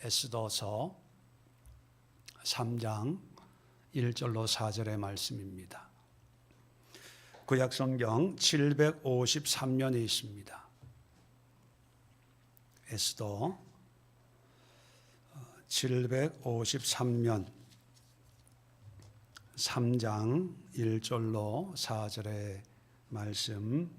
에스더서 3장 1절로 4절의 말씀입니다. 구약성경 753면에 있습니다. 에스더 753면 3장 1절로 4절의 말씀,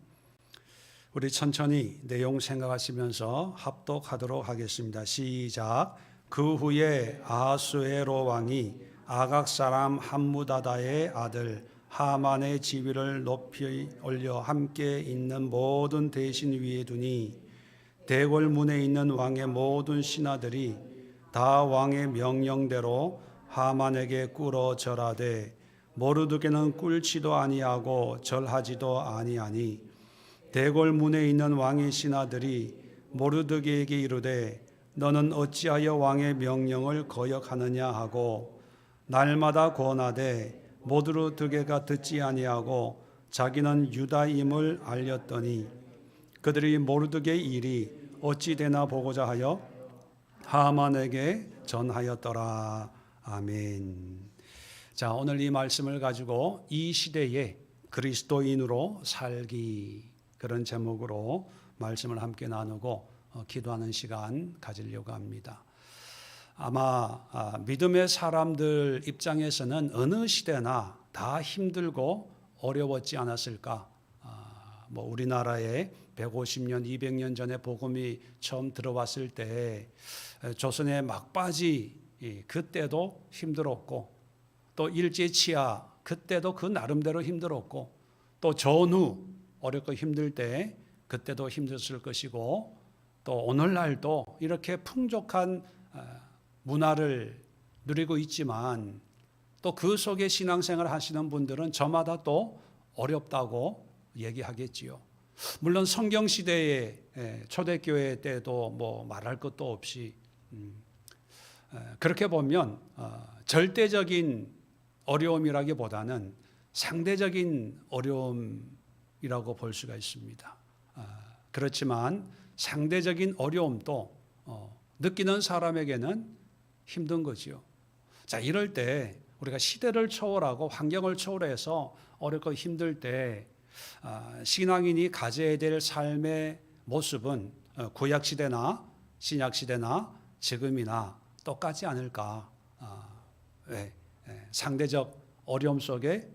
우리 천천히 내용 생각하시면서 합독하도록 하겠습니다. 시작. 그 후에 아하수에로 왕이 아각 사람 함무다다의 아들 하만의 지위를 높이 올려 함께 있는 모든 대신 위에 두니 대궐문에 있는 왕의 모든 신하들이 다 왕의 명령대로 하만에게 꿇어 절하되 모르드게는 꿇지도 아니하고 절하지도 아니하니 대궐문에 있는 왕의 신하들이 모르드게에게 이르되 너는 어찌하여 왕의 명령을 거역하느냐 하고 날마다 권하되 모르드게가 듣지 아니하고 자기는 유다임을 알렸더니 그들이 모르드게의 일이 어찌 되나 보고자 하여 하만에게 전하였더라. 아멘. 자, 오늘 이 말씀을 가지고 이 시대에 그리스도인으로 살기, 그런 제목으로 말씀을 함께 나누고 기도하는 시간 가지려고 합니다. 아마 믿음의 사람들 입장에서는 어느 시대나 다 힘들고 어려웠지 않았을까. 우리나라에 150년, 200년 전에 복음이 처음 들어왔을 때 조선의 막바지, 그때도 힘들었고, 또 일제치하 그때도 그 나름대로 힘들었고, 또 전후 어렵고 힘들 때 그때도 힘들었을 것이고, 또 오늘날도 이렇게 풍족한 문화를 누리고 있지만 또 그 속에 신앙생활 하시는 분들은 저마다 또 어렵다고 얘기하겠지요. 물론 성경시대의 초대교회 때도 뭐 말할 것도 없이 그렇게 보면 절대적인 어려움이라기보다는 상대적인 어려움이라고 볼 수가 있습니다. 그렇지만 상대적인 어려움도 느끼는 사람에게는 힘든 거지요. 자, 이럴 때 우리가 시대를 초월하고 환경을 초월해서 어렵고 힘들 때 신앙인이 가져야 될 삶의 모습은 구약시대나 신약시대나 지금이나 똑같지 않을까. 왜? 상대적 어려움 속에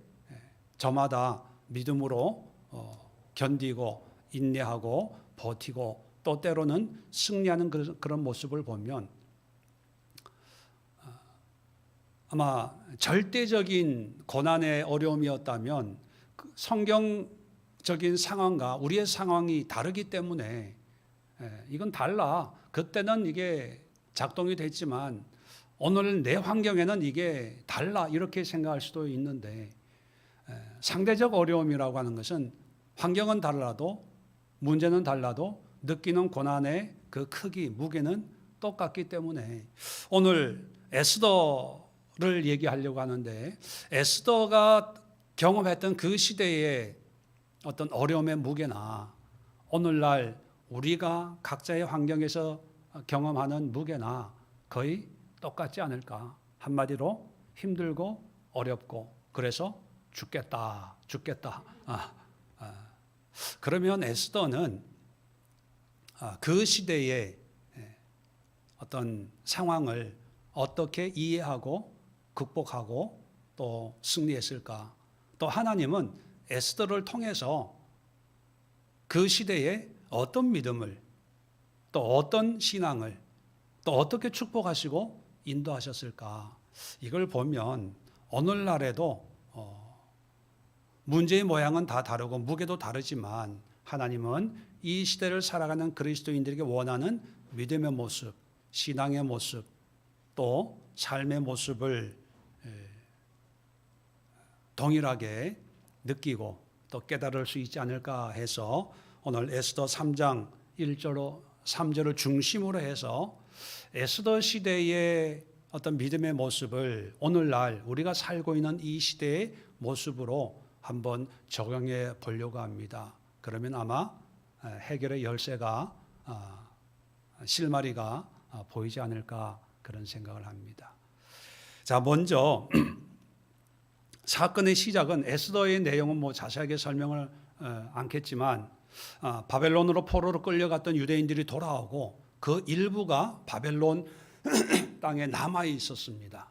저마다 믿음으로 견디고 인내하고 버티고 또 때로는 승리하는 그런 모습을 보면 아마 절대적인 고난의 어려움이었다면 성경적인 상황과 우리의 상황이 다르기 때문에 이건 달라. 그때는 이게 작동이 됐지만 오늘 내 환경에는 이게 달라, 이렇게 생각할 수도 있는데, 상대적 어려움이라고 하는 것은 환경은 달라도 문제는 달라도 느끼는 고난의 그 크기, 무게는 똑같기 때문에 오늘 에스더를 얘기하려고 하는데, 에스더가 경험했던 그 시대의 어떤 어려움의 무게나 오늘날 우리가 각자의 환경에서 경험하는 무게나 거의 똑같지 않을까. 한마디로 힘들고 어렵고 그래서 죽겠다. 그러면 에스더는 그 시대의 어떤 상황을 어떻게 이해하고 극복하고 또 승리했을까? 또 하나님은 에스더를 통해서 그 시대에 어떤 믿음을, 또 어떤 신앙을, 또 어떻게 축복하시고 인도하셨을까? 이걸 보면 오늘날에도 문제의 모양은 다 다르고 무게도 다르지만 하나님은 이 시대를 살아가는 그리스도인들에게 원하는 믿음의 모습, 신앙의 모습, 또 삶의 모습을 동일하게 느끼고 또 깨달을 수 있지 않을까 해서 오늘 에스더 3장 1절로 3절을 중심으로 해서 에스더 시대의 어떤 믿음의 모습을 오늘날 우리가 살고 있는 이 시대의 모습으로 한번 적용해 보려고 합니다. 그러면 아마 해결의 열쇠가, 실마리가 보이지 않을까 그런 생각을 합니다. 자, 먼저 사건의 시작은 에스더의 내용은 뭐 자세하게 설명을 않겠지만 바벨론으로 포로로 끌려갔던 유대인들이 돌아오고 그 일부가 바벨론 땅에 남아 있었습니다.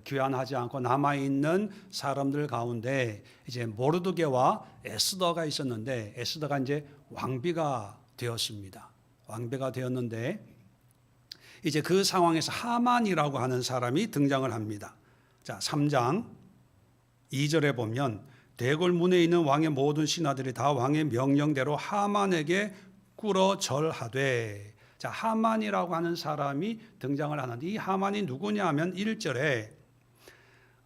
귀환하지 않고 남아 있는 사람들 가운데 이제 모르드게와 에스더가 있었는데 에스더가 이제 왕비가 되었습니다. 왕비가 되었는데 이제 그 상황에서 하만이라고 하는 사람이 등장을 합니다. 자, 3장 2절에 보면 대궐 문에 있는 왕의 모든 신하들이 다 왕의 명령대로 하만에게 꿇어 절하되. 자, 하만이라고 하는 사람이 등장을 하는데 이 하만이 누구냐 하면 1절에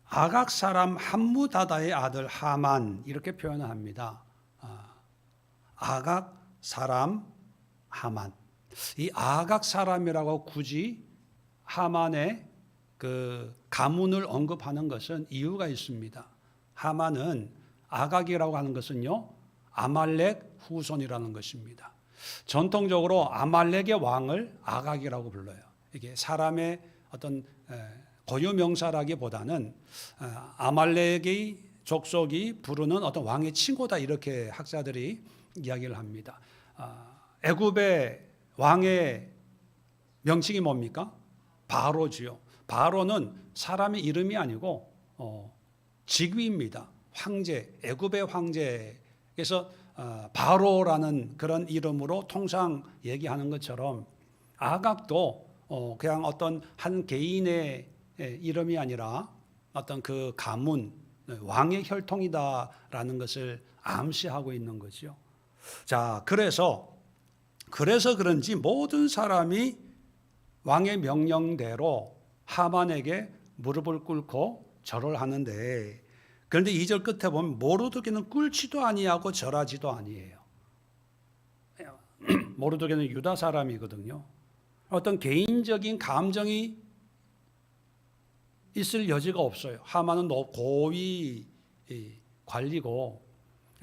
아각 사람 함무다다의 아들 하만 이렇게 표현을 합니다. 아각 사람 하만. 이 아각 사람이라고 굳이 하만의 그 가문을 언급하는 것은 이유가 있습니다. 하만은 아각이라고 하는 것은요, 아말렉 후손이라는 것입니다. 전통적으로 아말렉의 왕을 아각이라고 불러요. 이게 사람의 어떤 고유명사라기보다는 아말렉의 족속이 부르는 어떤 왕의 칭호다 이렇게 학자들이 이야기를 합니다. 애굽의 왕의 명칭이 뭡니까? 바로지요. 바로는 사람의 이름이 아니고 직위입니다. 황제, 애굽의 황제. 그래서 바로라는 그런 이름으로 통상 얘기하는 것처럼 아각도 그냥 어떤 한 개인의 이름이 아니라 어떤 그 가문, 왕의 혈통이다라는 것을 암시하고 있는 거죠. 자, 그래서 그런지 모든 사람이 왕의 명령대로 하만에게 무릎을 꿇고 절을 하는데, 그런데 2절 끝에 보면 모르드게는 꿇지도 아니하고 절하지도 아니에요. 모르드게는 유다 사람이거든요. 어떤 개인적인 감정이 있을 여지가 없어요. 하만은 고위 관리고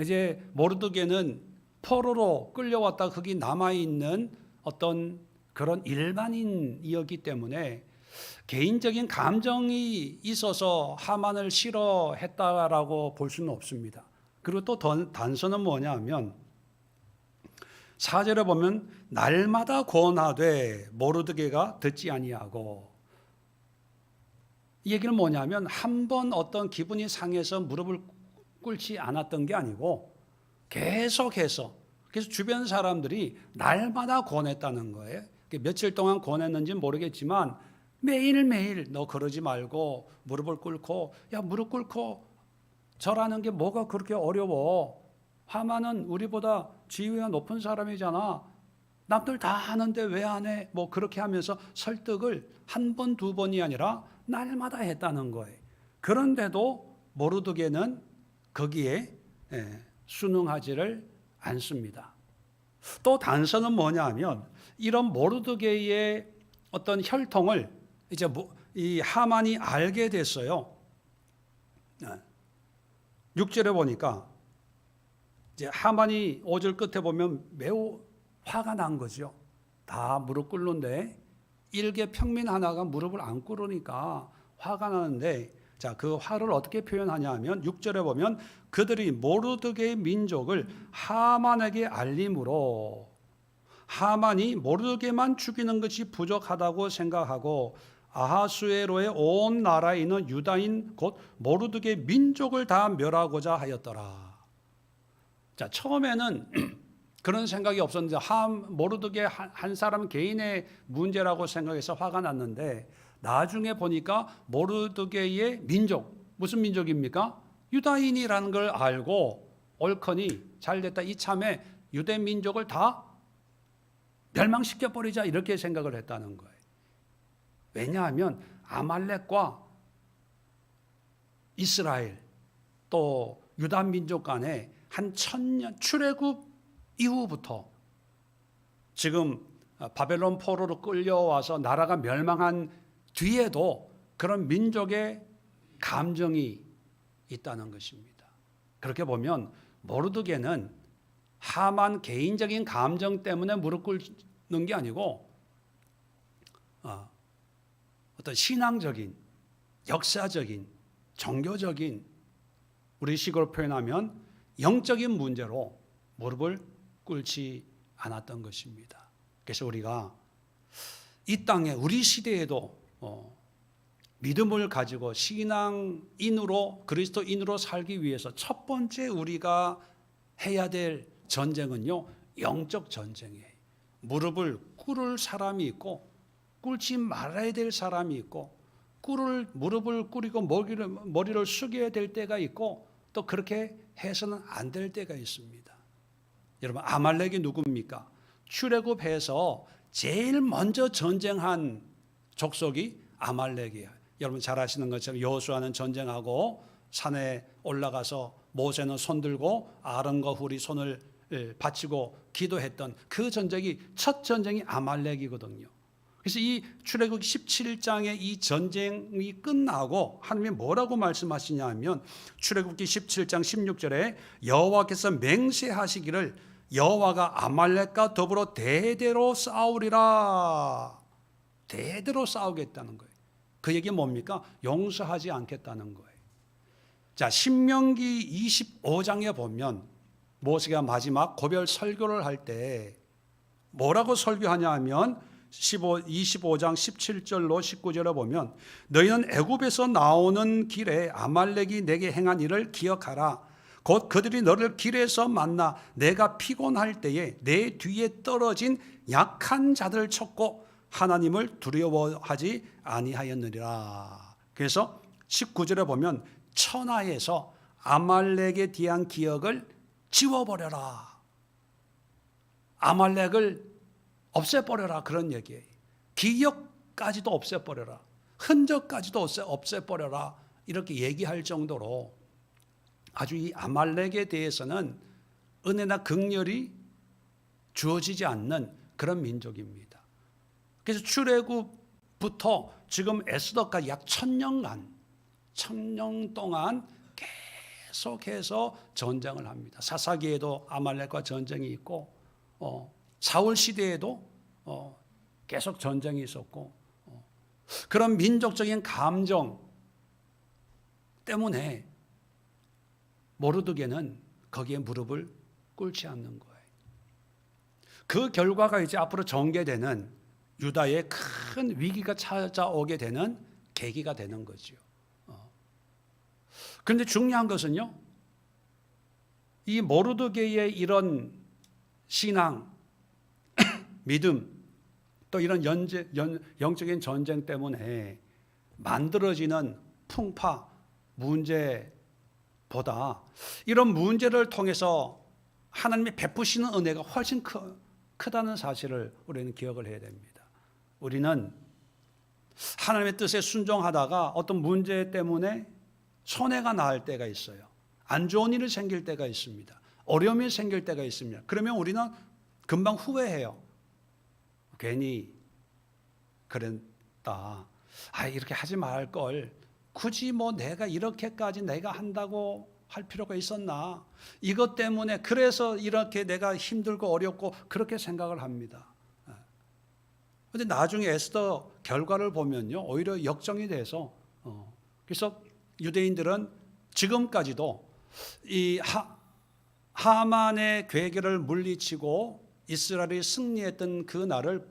이제 모르드게는 포로로 끌려왔다 거기 남아있는 어떤 그런 일반인이었기 때문에 개인적인 감정이 있어서 하만을 싫어했다라고 볼 수는 없습니다. 그리고 또 단서는 뭐냐 하면 4절에 보면 날마다 권하되 모르드게가 듣지 아니하고, 이 얘기는 뭐냐면 한 번 어떤 기분이 상해서 무릎을 꿇지 않았던 게 아니고 계속해서, 그래서 주변 사람들이 날마다 권했다는 거예요. 며칠 동안 권했는지 모르겠지만 매일매일 너 그러지 말고 무릎을 꿇고, 야 무릎 꿇고 절하는 게 뭐가 그렇게 어려워. 하만은 우리보다 지위가 높은 사람이잖아. 남들 다 하는데 왜 안 해? 뭐 그렇게 하면서 설득을 한 번, 두 번이 아니라 날마다 했다는 거예요. 그런데도 모르드게는 거기에 순응하지를 않습니다. 또 단서는 뭐냐 하면 이런 모르드게의 어떤 혈통을 이제 이 하만이 알게 됐어요. 6절에 보니까 이제 하만이 5절 끝에 보면 매우 화가 난 거죠. 다 무릎 꿇는데 일개 평민 하나가 무릎을 안 꿇으니까 화가 나는데, 자, 그 화를 어떻게 표현하냐 하면 6절에 보면 그들이 모르드게의 민족을 하만에게 알림으로, 하만이 모르드게만 죽이는 것이 부족하다고 생각하고 아하수에로의 온 나라에 있는 유다인 곧 모르드게 민족을 다 멸하고자 하였더라. 자, 처음에는 그런 생각이 없었는데 모르드게 한 사람 개인의 문제라고 생각해서 화가 났는데, 나중에 보니까 모르드게의 민족, 무슨 민족입니까? 유다인이라는 걸 알고 옳거니 잘됐다, 이참에 유대 민족을 다 멸망시켜버리자 이렇게 생각을 했다는 거예요. 왜냐하면 아말렉과 이스라엘 또 유다 민족 간에 한 1000년 출애굽 이후부터 지금 바벨론 포로로 끌려와서 나라가 멸망한 뒤에도 그런 민족의 감정이 있다는 것입니다. 그렇게 보면 모르드게는 하만 개인적인 감정 때문에 무릎 꿇는 게 아니고 어떤 신앙적인, 역사적인, 종교적인, 우리 식으로 표현하면 영적인 문제로 무릎을 꿇지 않았던 것입니다. 그래서 우리가 이 땅에 우리 시대에도 믿음을 가지고 신앙인으로, 그리스도인으로 살기 위해서 첫 번째 우리가 해야 될 전쟁은요, 영적 전쟁이에요. 무릎을 꿇을 사람이 있고 꿇지 말아야 될 사람이 있고, 무릎을 꿇이고 머리를 숙여야 될 때가 있고, 또 그렇게 해서는 안 될 때가 있습니다. 여러분, 아말렉이 누굽니까? 출애굽해서 제일 먼저 전쟁한 족속이 아말렉이에요. 여러분 잘 아시는 것처럼 여호수아는 전쟁하고 산에 올라가서 모세는 손 들고 아론과 훌이 손을 받치고 기도했던 그 전쟁이, 첫 전쟁이 아말렉이거든요. 그래서 이 출애굽 17장의 이 전쟁이 끝나고 하나님이 뭐라고 말씀하시냐 하면, 출애굽기 17장 16절에 여호와께서 맹세하시기를 여호와가 아말렉과 더불어 대대로 싸우리라. 대대로 싸우겠다는 거예요. 그 얘기 뭡니까? 용서하지 않겠다는 거예요. 자, 신명기 25장에 보면 모세가 마지막 고별 설교를 할 때 뭐라고 설교하냐 하면 25장 17절로 19절에 보면, 너희는 애굽에서 나오는 길에 아말렉이 내게 행한 일을 기억하라. 곧 그들이 너를 길에서 만나 내가 피곤할 때에 내 뒤에 떨어진 약한 자들을 쳤고 하나님을 두려워하지 아니하였느니라. 그래서 19절에 보면 천하에서 아말렉에 대한 기억을 지워버려라. 아말렉을 없애버려라, 그런 얘기예요. 기억까지도 없애버려라, 흔적까지도 없애버려라, 이렇게 얘기할 정도로 아주 이 아말렉에 대해서는 은혜나 긍휼이 주어지지 않는 그런 민족입니다. 그래서 출애굽부터 지금 에스더까지 약 1000년간, 1000년 동안 계속해서 전쟁을 합니다. 사사기에도 아말렉과 전쟁이 있고, 사울 시대에도 계속 전쟁이 있었고, 그런 민족적인 감정 때문에 모르드게는 거기에 무릎을 꿇지 않는 거예요. 그 결과가 이제 앞으로 전개되는 유다의 큰 위기가 찾아오게 되는 계기가 되는 거죠. 그런데 중요한 것은요, 이 모르드게의 이런 신앙, 믿음, 또 이런 영적인 전쟁 때문에 만들어지는 풍파, 문제보다 이런 문제를 통해서 하나님이 베푸시는 은혜가 훨씬 크다는 사실을 우리는 기억을 해야 됩니다. 우리는 하나님의 뜻에 순종하다가 어떤 문제 때문에 손해가 날 때가 있어요. 안 좋은 일이 생길 때가 있습니다. 어려움이 생길 때가 있습니다. 그러면 우리는 금방 후회해요. 괜히 그랬다. 이렇게 하지 말 걸. 굳이 내가 이렇게까지 내가 한다고 할 필요가 있었나? 이것 때문에 그래서 이렇게 내가 힘들고 어렵고 그렇게 생각을 합니다. 그런데 나중에 에스더 결과를 보면요, 오히려 역정이 돼서, 그래서 유대인들은 지금까지도 이 하만의 괴계를 물리치고 이스라엘이 승리했던 그 날을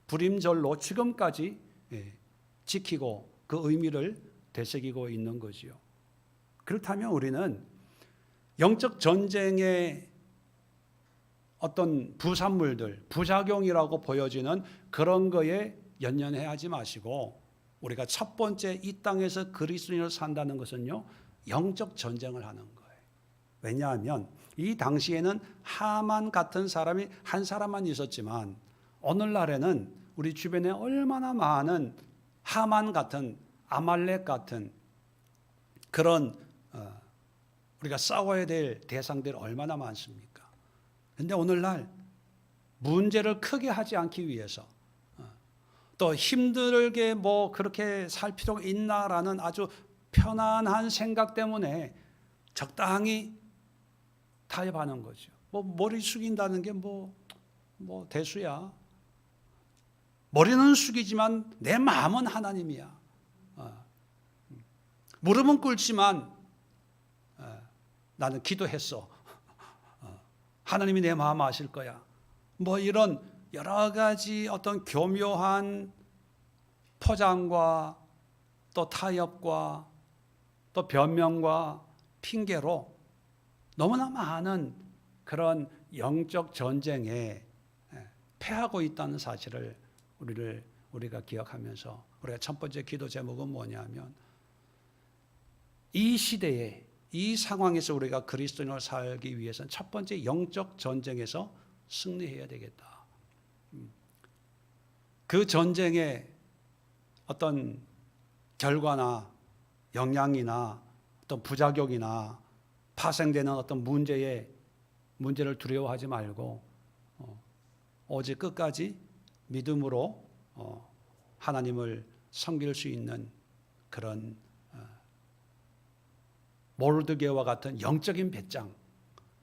불임절로 지금까지 지키고 그 의미를 되새기고 있는 거지요. 그렇다면 우리는 영적 전쟁의 어떤 부산물들, 부작용이라고 보여지는 그런 거에 연연해하지 마시고, 우리가 첫 번째 이 땅에서 그리스도인으로 산다는 것은요, 영적 전쟁을 하는 거예요. 왜냐하면 이 당시에는 하만 같은 사람이 한 사람만 있었지만, 오늘날에는 우리 주변에 얼마나 많은 하만 같은, 아말렉 같은 그런 우리가 싸워야 될 대상들이 얼마나 많습니까? 그런데 오늘날 문제를 크게 하지 않기 위해서, 또 힘들게 그렇게 살 필요가 있나라는 아주 편안한 생각 때문에 적당히 타협하는 거죠. 머리 숙인다는 게 대수야. 머리는 숙이지만 내 마음은 하나님이야. 무릎은 꿇지만 나는 기도했어. 하나님이 내 마음 아실 거야. 뭐 이런 여러 가지 어떤 교묘한 포장과 또 타협과 또 변명과 핑계로 너무나 많은 그런 영적 전쟁에 패하고 있다는 사실을 우리가 기억하면서 우리가 첫 번째 기도 제목은 뭐냐면 이 시대에 이 상황에서 우리가 그리스도인으로 살기 위해서는 첫 번째 영적 전쟁에서 승리해야 되겠다. 그 전쟁의 어떤 결과나 영향이나 어떤 부작용이나 파생되는 어떤 문제를 두려워하지 말고 오직 끝까지 믿음으로 하나님을 섬길 수 있는 그런 모르드게와 같은 영적인 배짱,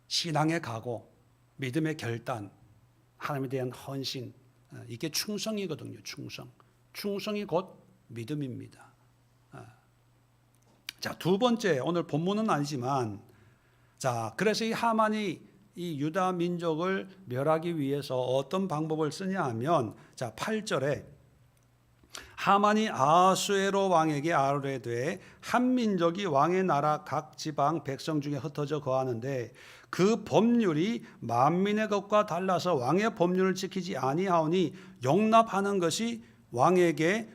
신앙의 각오, 믿음의 결단, 하나님에 대한 헌신, 이게 충성이거든요. 충성이 곧 믿음입니다. 자, 두 번째, 오늘 본문은 아니지만, 자, 그래서 이 하만이 이 유다 민족을 멸하기 위해서 어떤 방법을 쓰냐 하면, 자, 8절에 하만이 아하수에로 왕에게 아뢰되 한 민족이 왕의 나라 각 지방 백성 중에 흩어져 거하는데 그 법률이 만민의 것과 달라서 왕의 법률을 지키지 아니하오니 용납하는 것이 왕에게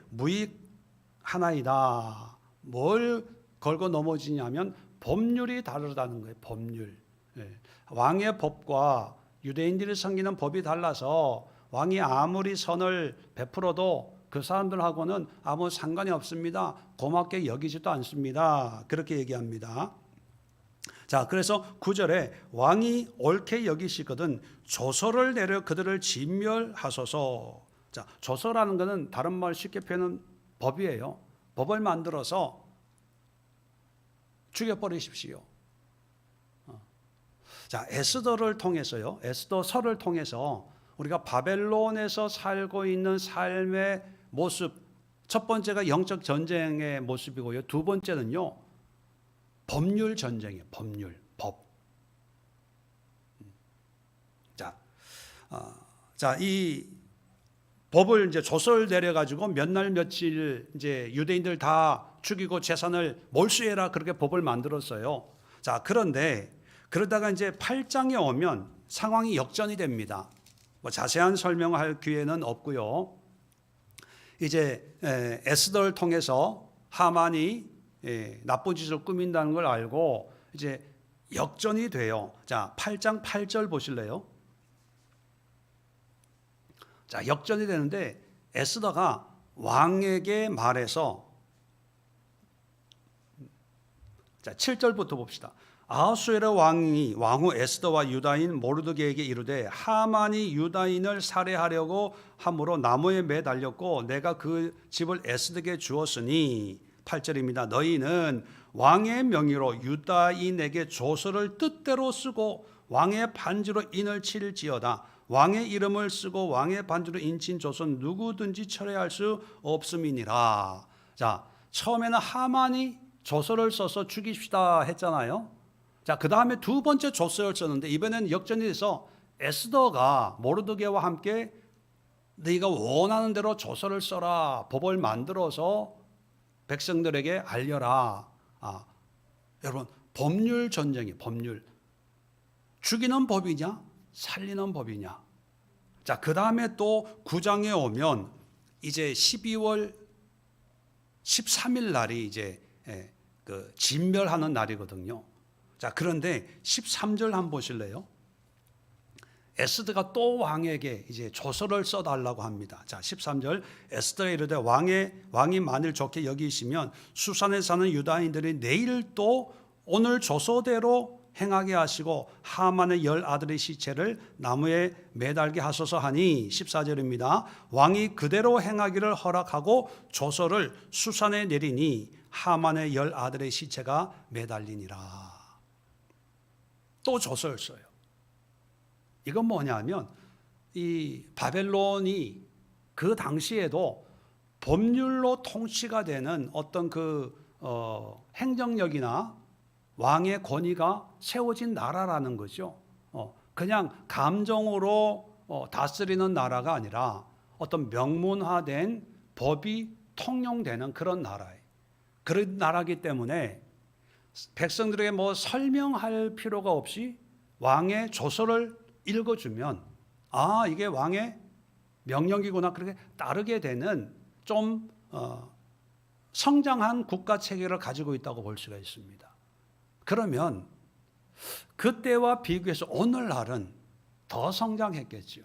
무익하나이다. 뭘 걸고 넘어지냐면 법률이 다르다는 거예요. 법률. 왕의 법과 유대인들이 섬기는 법이 달라서 왕이 아무리 선을 베풀어도 그 사람들하고는 아무 상관이 없습니다. 고맙게 여기지도 않습니다. 그렇게 얘기합니다. 자, 그래서 9절에 왕이 옳게 여기시거든 조서를 내려 그들을 진멸하소서. 자, 조서라는 것은 다른 말 쉽게 표현은 법이에요. 법을 만들어서 죽여버리십시오. 자, 에스더를 통해서요. 에스더서를 통해서 우리가 바벨론에서 살고 있는 삶의 모습, 첫 번째가 영적 전쟁의 모습이고요. 두 번째는요, 법률 전쟁이에요. 법. 자, 이 법을 이제 조서를 내려가지고 몇 날 며칠 이제 유대인들 다 죽이고 재산을 몰수해라 그렇게 법을 만들었어요. 자, 그런데 그러다가 이제 8장에 오면 상황이 역전이 됩니다. 뭐 자세한 설명할 기회는 없고요. 이제 에스더를 통해서 하만이 나쁜 짓을 꾸민다는 걸 알고 이제 역전이 돼요. 자, 8장 8절 보실래요? 자, 역전이 되는데 에스더가 왕에게 말해서 자, 7절부터 봅시다. 아하수에로 왕후 에스더와 유다인 모르드게에게 이르되 하만이 유다인을 살해하려고 함으로 나무에 매달렸고 내가 그 집을 에스더에게 주었으니 8절입니다. 너희는 왕의 명의로 유다인에게 조서를 뜻대로 쓰고 왕의 반지로 인을 칠지어다. 왕의 이름을 쓰고 왕의 반지로 인친 조선 누구든지 철회할 수 없음이니라. 자, 처음에는 하만이 조서를 써서 죽입시다 했잖아요. 자, 그 다음에 두 번째 조서를 썼는데 이번에는 역전이 돼서 에스더가 모르드게와 함께 네가 원하는 대로 조서를 써라. 법을 만들어서 백성들에게 알려라. 여러분, 법률 전쟁이에요. 법률. 죽이는 법이냐? 살리는 법이냐? 자, 그 다음에 또 9장에 오면 이제 12월 13일 날이 이제 그 진멸하는 날이거든요. 자, 그런데 13절 한번 보실래요? 에스더가 또 왕에게 이제 조서를 써달라고 합니다. 자, 13절 에스더에 이르되 왕이 만일 좋게 여기시면 수산에 사는 유다인들이 내일 또 오늘 조서대로 행하게 하시고 하만의 10 아들의 시체를 나무에 매달게 하소서 하니 14절입니다. 왕이 그대로 행하기를 허락하고 조서를 수산에 내리니 하만의 10 아들의 시체가 매달리니라. 또 조서를 써요. 이건 뭐냐면 이 바벨론이 그 당시에도 법률로 통치가 되는 어떤 행정력이나 왕의 권위가 세워진 나라라는 거죠. 그냥 감정으로 다스리는 나라가 아니라 어떤 명문화된 법이 통용되는 그런 나라예요. 그런 나라이기 때문에 백성들에게 뭐 설명할 필요가 없이 왕의 조서를 읽어주면 이게 왕의 명령이구나 그렇게 따르게 되는 좀 성장한 국가 체계를 가지고 있다고 볼 수가 있습니다. 그러면 그때와 비교해서 오늘날은 더 성장했겠죠.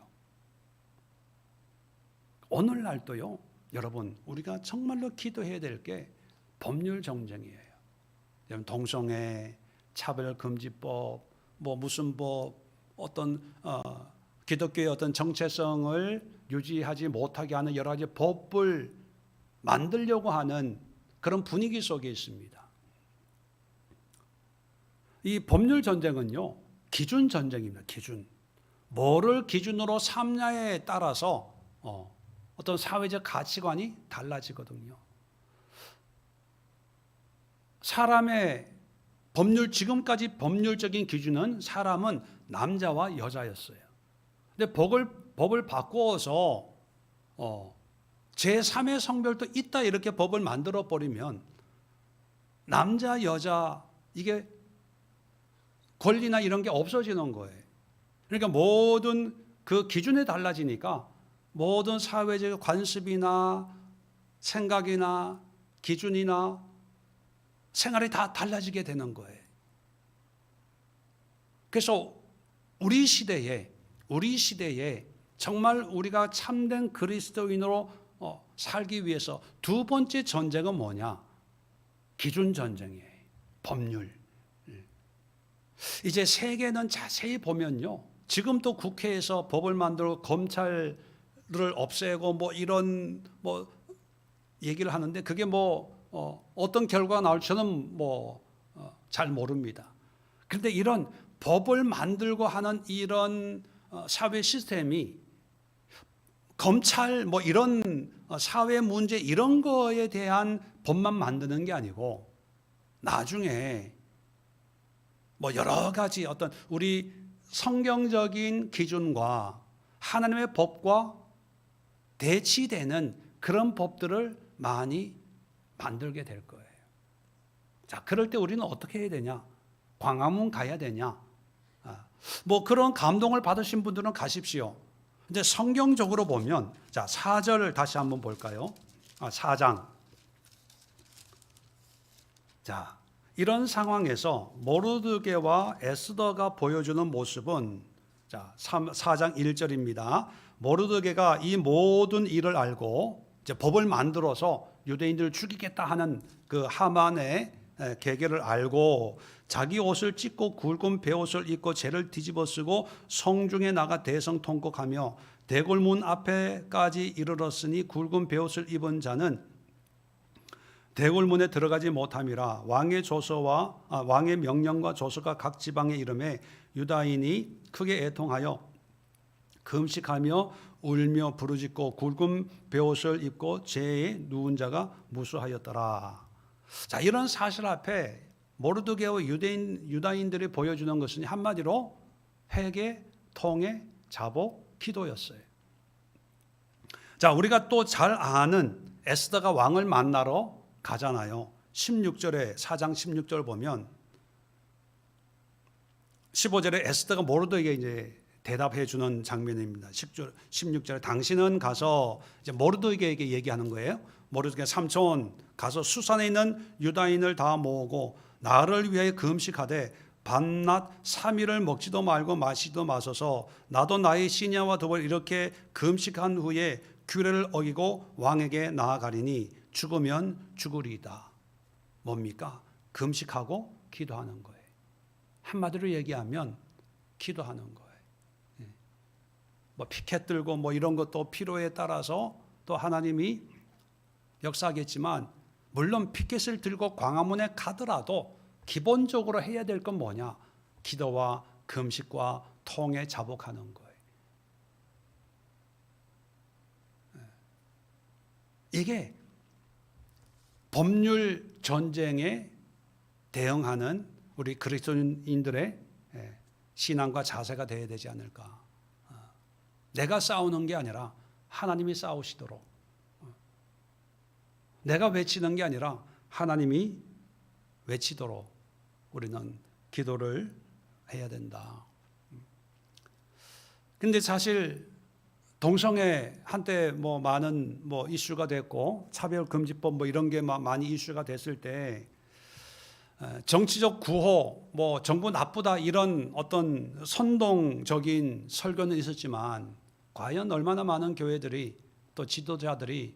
오늘날도요, 여러분 우리가 정말로 기도해야 될 게 법률 정쟁이에요. 동성애, 차별금지법, 뭐 무슨 법, 어떤 기독교의 어떤 정체성을 유지하지 못하게 하는 여러 가지 법을 만들려고 하는 그런 분위기 속에 있습니다. 이 법률 전쟁은요, 기준 전쟁입니다. 기준. 뭐를 기준으로 삼냐에 따라서 어떤 사회적 가치관이 달라지거든요. 사람의 지금까지 법률적인 기준은 사람은 남자와 여자였어요. 근데 법을 바꾸어서 제3의 성별도 있다 이렇게 법을 만들어 버리면 남자, 여자 이게 권리나 이런 게 없어지는 거예요. 그러니까 모든 그 기준이 달라지니까 모든 사회적 관습이나 생각이나 기준이나 생활이 다 달라지게 되는 거예요. 그래서 우리 시대에 정말 우리가 참된 그리스도인으로 살기 위해서 두 번째 전쟁은 뭐냐? 기준 전쟁이에요. 법률. 이제 세계는 자세히 보면요. 지금도 국회에서 법을 만들고 검찰을 없애고 뭐 이런 뭐 얘기를 하는데 그게 어떤 결과가 나올지 저는 잘 모릅니다. 그런데 이런 법을 만들고 하는 이런 사회 시스템이 검찰 이런 사회 문제 이런 거에 대한 법만 만드는 게 아니고 나중에 여러 가지 어떤 우리 성경적인 기준과 하나님의 법과 대치되는 그런 법들을 많이 만들게 될 거예요. 자, 그럴 때 우리는 어떻게 해야 되냐? 광화문 가야 되냐? 그런 감동을 받으신 분들은 가십시오. 근데 성경적으로 보면, 자, 4절을 다시 한번 볼까요? 4장. 자, 이런 상황에서 모르드게와 에스더가 보여주는 모습은, 자, 4장 1절입니다. 모르드게가 이 모든 일을 알고 이제 법을 만들어서 유대인들을 죽이겠다 하는 그 하만의 계계를 알고 자기 옷을 찢고 굵은 베옷을 입고 재를 뒤집어 쓰고 성중에 나가 대성통곡하며 대궐문 앞에까지 이르렀으니 굵은 베옷을 입은 자는 대궐문에 들어가지 못함이라. 왕의 명령과 조서가 각 지방에 이름에 유다인이 크게 애통하여 금식하며 울며 부르짖고 굵은 베옷을 입고 재에 누운 자가 무수하였더라. 자, 이런 사실 앞에 모르드게와 유다인들이 보여주는 것은 한마디로 회개, 통회, 자복, 기도였어요. 자, 우리가 또 잘 아는 에스더가 왕을 만나러 가잖아요. 16절에 4장 16절 보면 15절에 에스더가 모르드게에게 이제 대답해 주는 장면입니다. 16절에 당신은 가서 이제 모르드게에게 얘기하는 거예요. 모르드게 삼촌 가서 수산에 있는 유다인을 다 모으고 나를 위하여 금식하되 밤낮 3일을 먹지도 말고 마시지도 마소서. 나도 나의 시녀와 더불어 이렇게 금식한 후에 규례를 어기고 왕에게 나아가리니 죽으면 죽으리이다. 뭡니까? 금식하고 기도하는 거예요. 한마디로 얘기하면 기도하는 거예요. 피켓 들고 이런 것도 필요에 따라서 또 하나님이 역사하겠지만, 물론 피켓을 들고 광화문에 가더라도 기본적으로 해야 될 건 뭐냐? 기도와 금식과 통에 자복하는 거예요. 이게 법률 전쟁에 대응하는 우리 그리스도인들의 신앙과 자세가 되어야 되지 않을까. 내가 싸우는 게 아니라 하나님이 싸우시도록, 내가 외치는 게 아니라 하나님이 외치도록 우리는 기도를 해야 된다. 근데 사실 동성애 한때 많은 이슈가 됐고 차별금지법 이런 게 많이 이슈가 됐을 때 정치적 구호, 정부 나쁘다 이런 어떤 선동적인 설교는 있었지만 과연 얼마나 많은 교회들이 또 지도자들이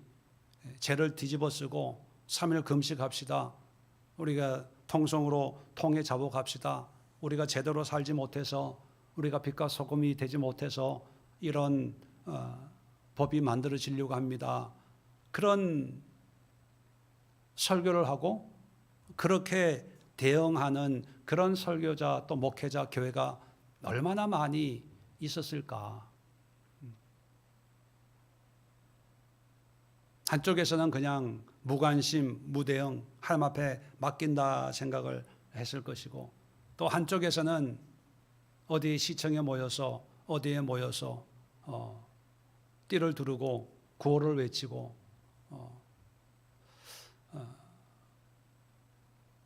죄를 뒤집어쓰고 3일 금식합시다. 우리가 통성으로 통해 자복합시다. 우리가 제대로 살지 못해서 우리가 빛과 소금이 되지 못해서 이런 법이 만들어지려고 합니다. 그런 설교를 하고 그렇게 대응하는 그런 설교자 또 목회자 교회가 얼마나 많이 있었을까. 한쪽에서는 그냥 무관심, 무대응, 하나님 앞에 맡긴다 생각을 했을 것이고 또 한쪽에서는 어디 시청에 모여서 어디에 모여서 띠를 두르고 구호를 외치고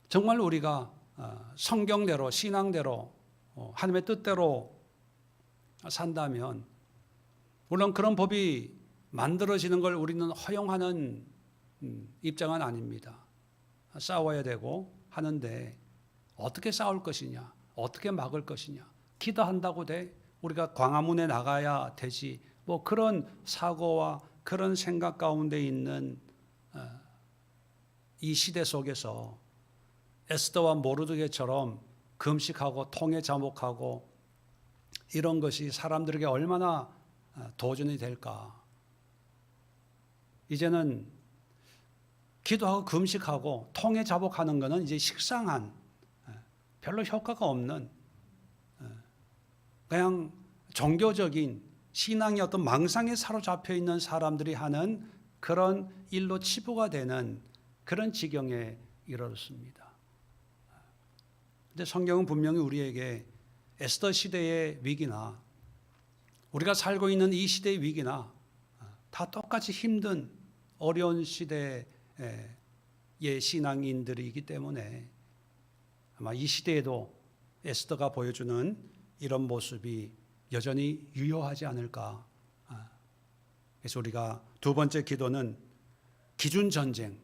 정말 우리가 성경대로 신앙대로 하나님의 뜻대로 산다면 물론 그런 법이 만들어지는 걸 우리는 허용하는 입장은 아닙니다. 싸워야 되고 하는데 어떻게 싸울 것이냐, 어떻게 막을 것이냐, 기도한다고 돼 우리가 광화문에 나가야 되지 그런 사고와 그런 생각 가운데 있는 이 시대 속에서 에스더와 모르드게처럼 금식하고 통해 자복하고 이런 것이 사람들에게 얼마나 도전이 될까. 이제는 기도하고 금식하고 통해 자복하는 것은 이제 식상한 별로 효과가 없는 그냥 종교적인 신앙의 어떤 망상에 사로잡혀 있는 사람들이 하는 그런 일로 치부가 되는 그런 지경에 이르렀습니다. 그런데 성경은 분명히 우리에게 에스더 시대의 위기나 우리가 살고 있는 이 시대의 위기나 다 똑같이 힘든 어려운 시대의 신앙인들이기 때문에 아마 이 시대에도 에스더가 보여주는 이런 모습이 여전히 유효하지 않을까. 그래서 우리가 두 번째 기도는 기준 전쟁,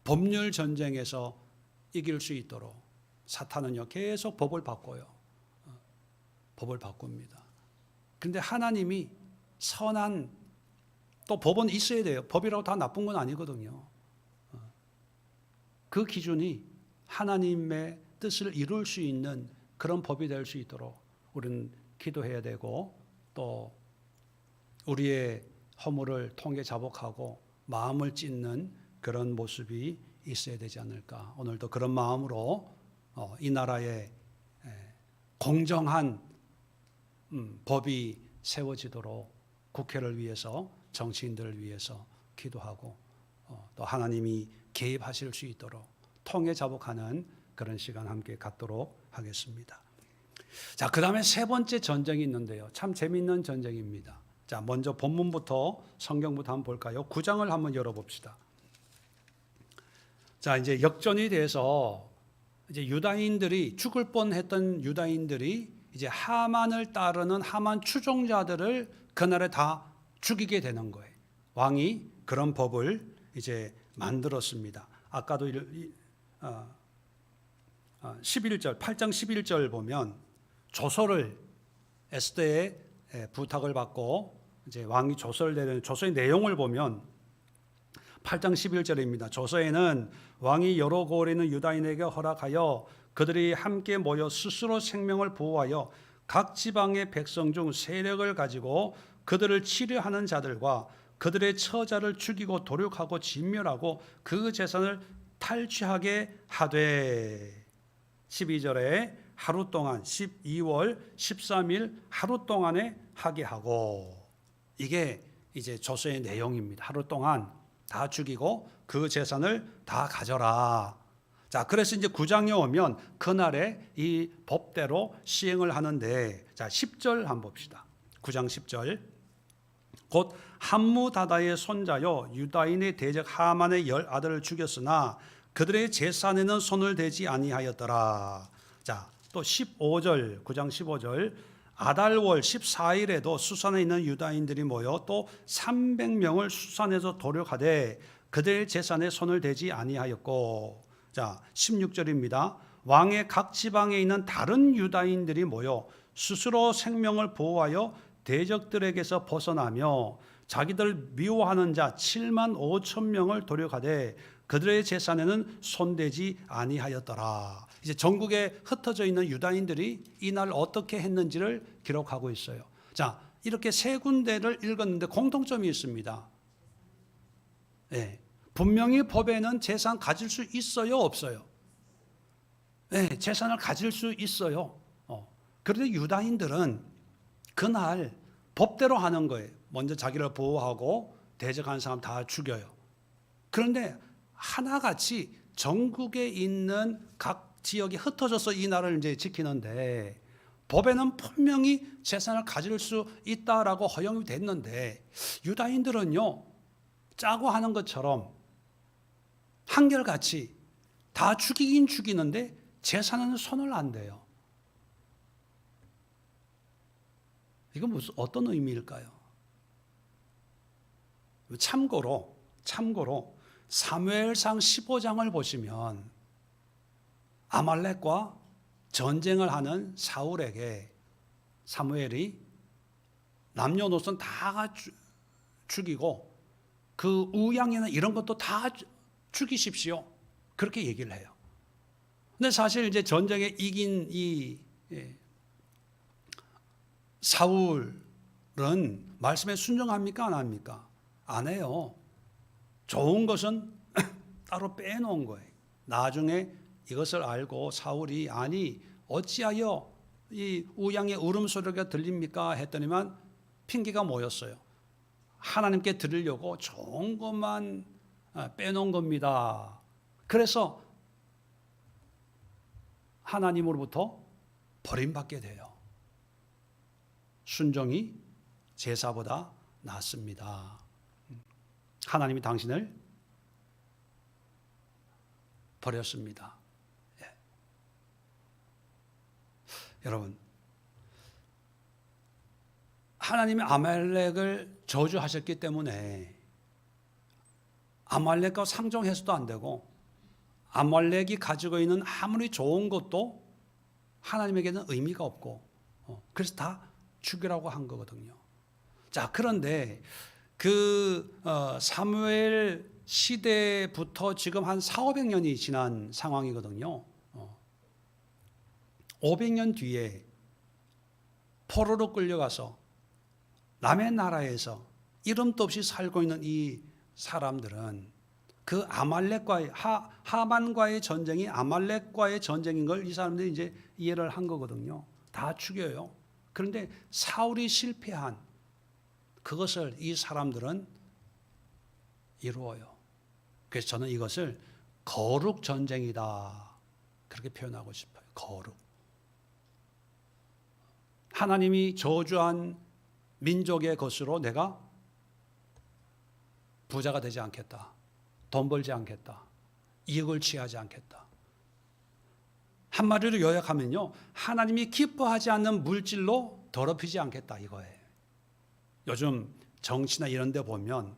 법률 전쟁에서 이길 수 있도록 사탄은요 계속 법을 바꿔요. 법을 바꿉니다. 그런데 하나님이 선한 또 법은 있어야 돼요. 법이라고 다 나쁜 건 아니거든요. 그 기준이 하나님의 뜻을 이룰 수 있는 그런 법이 될 수 있도록 우리는 기도해야 되고 또 우리의 허물을 통해 자복하고 마음을 찢는 그런 모습이 있어야 되지 않을까. 오늘도 그런 마음으로 이 나라에 공정한 법이 세워지도록 국회를 위해서 정치인들을 위해서 기도하고 또 하나님이 개입하실 수 있도록 통해 자복하는 그런 시간 함께 갖도록 하겠습니다. 자, 그 다음에 세 번째 전쟁이 있는데요. 참 재미있는 전쟁입니다. 자, 먼저 본문부터 성경부터 한번 볼까요? 9장을 한번 열어봅시다. 자, 이제 역전이 돼서 이제 유다인들이 죽을 뻔했던 유다인들이 이제 하만을 따르는 하만 추종자들을 그날에 다 죽이게 되는 거예요. 왕이 그런 법을 이제 만들었습니다. 아까도 11절, 8장 11절 보면 조서를 에스더의 부탁을 받고 이제 왕이 조서를 내는 조서의 내용을 보면 8장 11절입니다. 조서에는 왕이 여러 고을에 있는 유다인에게 허락하여 그들이 함께 모여 스스로 생명을 보호하여 각 지방의 백성 중 세력을 가지고 그들을 치료하는 자들과 그들의 처자를 죽이고 도륙하고 진멸하고 그 재산을 탈취하게 하되 12절에 하루 동안 12월 13일 하루 동안에 하게 하고 이게 이제 조서의 내용입니다. 하루 동안 다 죽이고 그 재산을 다 가져라. 자, 그래서 이제 9장에 오면 그날에 이 법대로 시행을 하는데, 자, 10절 한번 봅시다. 9장 10절. 곧 함무다다의 손자요 유다인의 대적 하만의 10아들을 죽였으나 그들의 재산에는 손을 대지 아니하였더라. 자, 또 15절, 9장 15절. 아달월 14일에도 수산에 있는 유다인들이 모여 또 300명을 수산에서 도륙하되 그들의 재산에 손을 대지 아니하였고, 자, 16절입니다. 왕의 각 지방에 있는 다른 유다인들이 모여 스스로 생명을 보호하여 대적들에게서 벗어나며 자기들 미워하는 자 7만 5천 명을 도륙하되 그들의 재산에는 손대지 아니하였더라. 이제 전국에 흩어져 있는 유다인들이 이날 어떻게 했는지를 기록하고 있어요. 자, 이렇게 세 군데를 읽었는데 공통점이 있습니다. 네, 분명히 법에는 재산 가질 수 있어요, 없어요? 네, 재산을 가질 수 있어요. 그런데 유다인들은 그날 법대로 하는 거예요. 먼저 자기를 보호하고 대적하는 사람 다 죽여요. 그런데 하나같이 전국에 있는 각 지역이 흩어져서 이 날을 이제 지키는데 법에는 분명히 재산을 가질 수 있다라고 허용이 됐는데 유다인들은요, 짜고 하는 것처럼 한결같이 다 죽이긴 죽이는데 재산은 손을 안 대요. 이건 무슨 어떤 의미일까요? 참고로 사무엘상 15장을 보시면 아말렉과 전쟁을 하는 사울에게 사무엘이 남녀노소 다 죽이고 그 우양이나 이런 것도 다 죽이십시오. 그렇게 얘기를 해요. 근데 사실 이제 전쟁에 이긴 이 사울은 말씀에 순종합니까? 안 합니까? 안 해요. 좋은 것은 따로 빼놓은 거예요. 나중에 이것을 알고 사울이 아니 어찌하여 이 우양의 울음소리가 들립니까? 했더니만 핑계가 뭐였어요? 하나님께 드리려고 좋은 것만 빼놓은 겁니다. 그래서 하나님으로부터 버림받게 돼요. 순종이 제사보다 낫습니다. 하나님이 당신을 버렸습니다. 예. 여러분, 하나님이 아말렉을 저주하셨기 때문에 아말렉과 상종해서도 안 되고 아말렉이 가지고 있는 아무리 좋은 것도 하나님에게는 의미가 없고 그래서 다 죽이라고 한 거거든요. 자, 그런데 그 사무엘 시대부터 지금 한 400~500년이 지난 상황이거든요. 500년 뒤에 포로로 끌려가서 남의 나라에서 이름도 없이 살고 있는 이 사람들은 그 아말렉과의 하만과의 전쟁이 아말렉과의 전쟁인 걸 이 사람들이 이제 이해를 한 거거든요. 다 죽여요. 그런데 사울이 실패한 그것을 이 사람들은 이루어요. 그래서 저는 이것을 거룩 전쟁이다 그렇게 표현하고 싶어요. 거룩. 하나님이 저주한 민족의 것으로 내가 부자가 되지 않겠다. 돈 벌지 않겠다. 이익을 취하지 않겠다. 한마디로 요약하면요, 하나님이 기뻐하지 않는 물질로 더럽히지 않겠다 이거예요. 요즘 정치나 이런 데 보면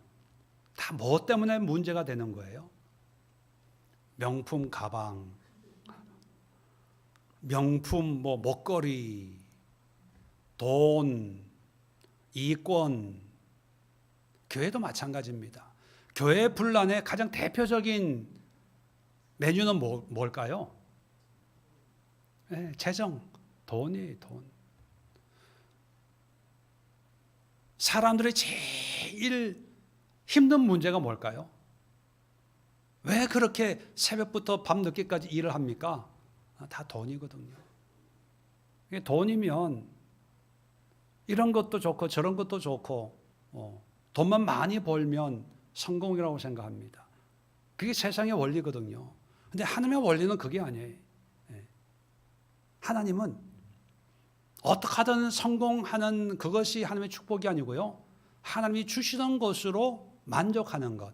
다 뭐 때문에 문제가 되는 거예요? 명품 가방, 명품 뭐 먹거리, 돈, 이권, 교회도 마찬가지입니다. 교회 분란의 가장 대표적인 메뉴는 뭘까요? 네, 재정, 돈이에요, 돈. 사람들의 제일 힘든 문제가 뭘까요? 왜 그렇게 새벽부터 밤늦게까지 일을 합니까? 다 돈이거든요. 돈이면 이런 것도 좋고 저런 것도 좋고 돈만 많이 벌면 성공이라고 생각합니다. 그게 세상의 원리거든요. 근데 하나님의 원리는 그게 아니에요. 하나님은 어떻게 하든 성공하는 그것이 하나님의 축복이 아니고요. 하나님이 주시는 것으로 만족하는 것,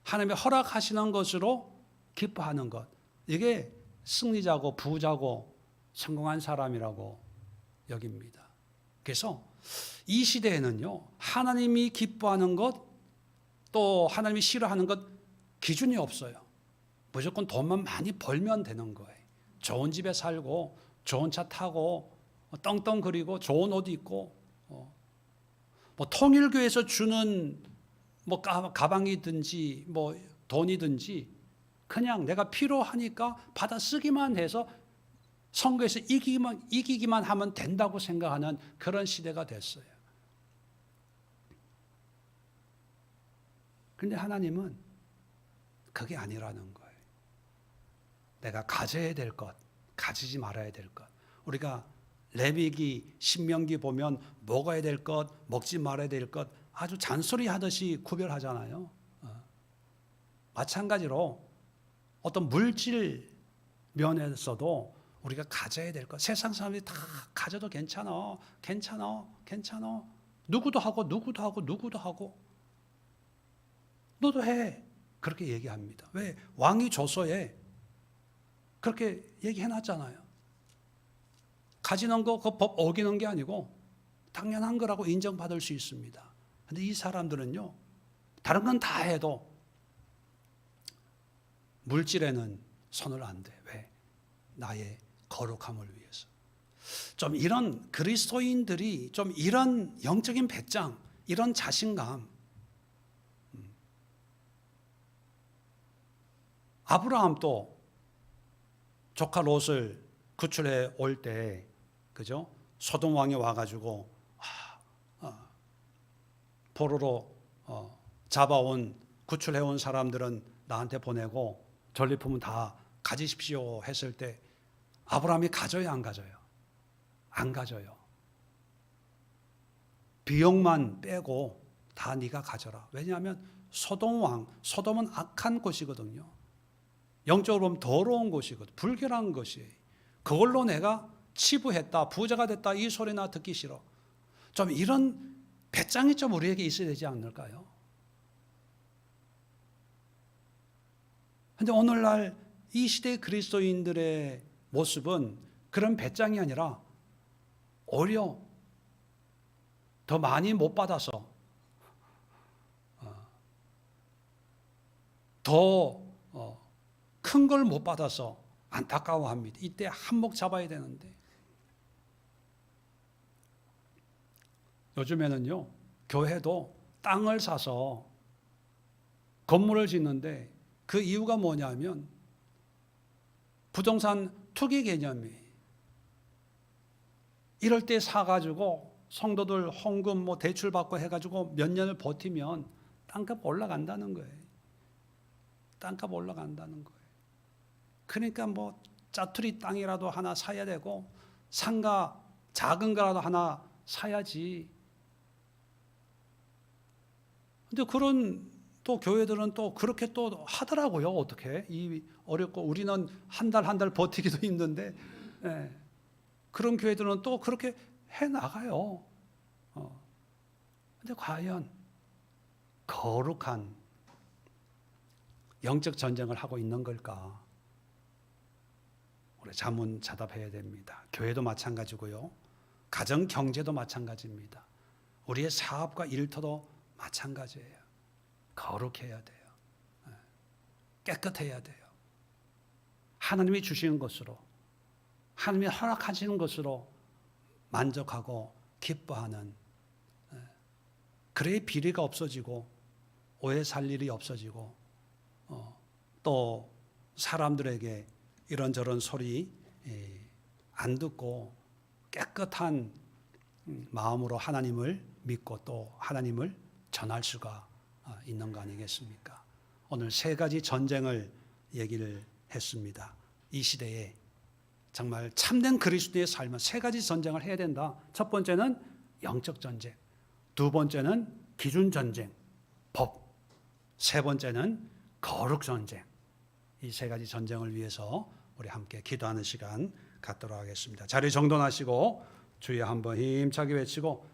하나님이 허락하시는 것으로 기뻐하는 것, 이게 승리자고 부자고 성공한 사람이라고 여깁니다. 그래서 이 시대에는요, 하나님이 기뻐하는 것, 또 하나님이 싫어하는 것 기준이 없어요. 무조건 돈만 많이 벌면 되는 거예요. 좋은 집에 살고 좋은 차 타고 떵떵거리고 좋은 옷 입고 뭐 통일교에서 주는 뭐 가방이든지 뭐 돈이든지 그냥 내가 필요하니까 받아 쓰기만 해서 선거에서 이기기만 하면 된다고 생각하는 그런 시대가 됐어요. 그런데 하나님은 그게 아니라는 거예요. 내가 가져야 될 것, 가지지 말아야 될 것. 우리가 레위기, 신명기 보면 먹어야 될 것, 먹지 말아야 될 것 아주 잔소리 하듯이 구별하잖아요. 마찬가지로 어떤 물질 면에서도 우리가 가져야 될 것, 세상 사람들이 다 가져도 괜찮아, 괜찮아, 괜찮아. 누구도 하고 누구도 하고 누구도 하고 너도 해. 그렇게 얘기합니다. 왜? 왕이 조서에 그렇게 얘기해놨잖아요. 가지는 거 그 법 어기는 게 아니고 당연한 거라고 인정받을 수 있습니다. 그런데 이 사람들은요, 다른 건 다 해도 물질에는 손을 안 대. 왜? 나의 거룩함을 위해서. 좀 이런 그리스도인들이 좀 이런 영적인 배짱, 이런 자신감. 아브라함도 조카 롯을 구출해 올 때, 그죠? 소돔 왕이 와가지고 포로로 잡아온 구출해온 사람들은 나한테 보내고 전리품은 다 가지십시오 했을 때 아브라함이 가져요, 안 가져요? 안 가져요. 비용만 빼고 다 네가 가져라. 왜냐하면 소돔은 악한 곳이거든요. 영적으로 보면 더러운 곳이거든. 불결한 것이에요. 그걸로 내가 치부했다, 부자가 됐다 이 소리나 듣기 싫어. 좀 이런 배짱이 좀 우리에게 있어야 되지 않을까요? 그런데 오늘날 이 시대의 그리스도인들의 모습은 그런 배짱이 아니라 오히려 더 많이 못 받아서 더 큰 걸 못 받아서 안타까워합니다. 이때 한몫 잡아야 되는데. 요즘에는요, 교회도 땅을 사서 건물을 짓는데 그 이유가 뭐냐면 부동산 투기 개념이에요. 이럴 때 사가지고 성도들 헌금 뭐 대출 받고 해가지고 몇 년을 버티면 땅값 올라간다는 거예요. 땅값 올라간다는 거예요. 그러니까 뭐 짜투리 땅이라도 하나 사야 되고 상가 작은 거라도 하나 사야지. 근데 그런 또 교회들은 또 그렇게 또 하더라고요. 어떻게? 이 어렵고 우리는 한 달 버티기도 힘든데 그런 교회들은 또 그렇게 해 나가요. 근데 과연 거룩한 영적 전쟁을 하고 있는 걸까? 우리 자문자답해야 됩니다. 교회도 마찬가지고요. 가정 경제도 마찬가지입니다. 우리의 사업과 일터도 마찬가지예요. 거룩해야 돼요. 깨끗해야 돼요. 하나님이 주시는 것으로, 하나님이 허락하시는 것으로 만족하고 기뻐하는, 그래야 비리가 없어지고 오해 살 일이 없어지고 또 사람들에게 이런저런 소리 안 듣고 깨끗한 마음으로 하나님을 믿고 또 하나님을 전할 수가 있는 거 아니겠습니까? 오늘 세 가지 전쟁을 얘기를 했습니다. 이 시대에 정말 참된 그리스도의 삶은 세 가지 전쟁을 해야 된다. 첫 번째는 영적 전쟁, 두 번째는 기준 전쟁, 세 번째는 거룩 전쟁. 이 세 가지 전쟁을 위해서 우리 함께 기도하는 시간 갖도록 하겠습니다. 자리 정돈하시고 주여 한번 힘차게 외치고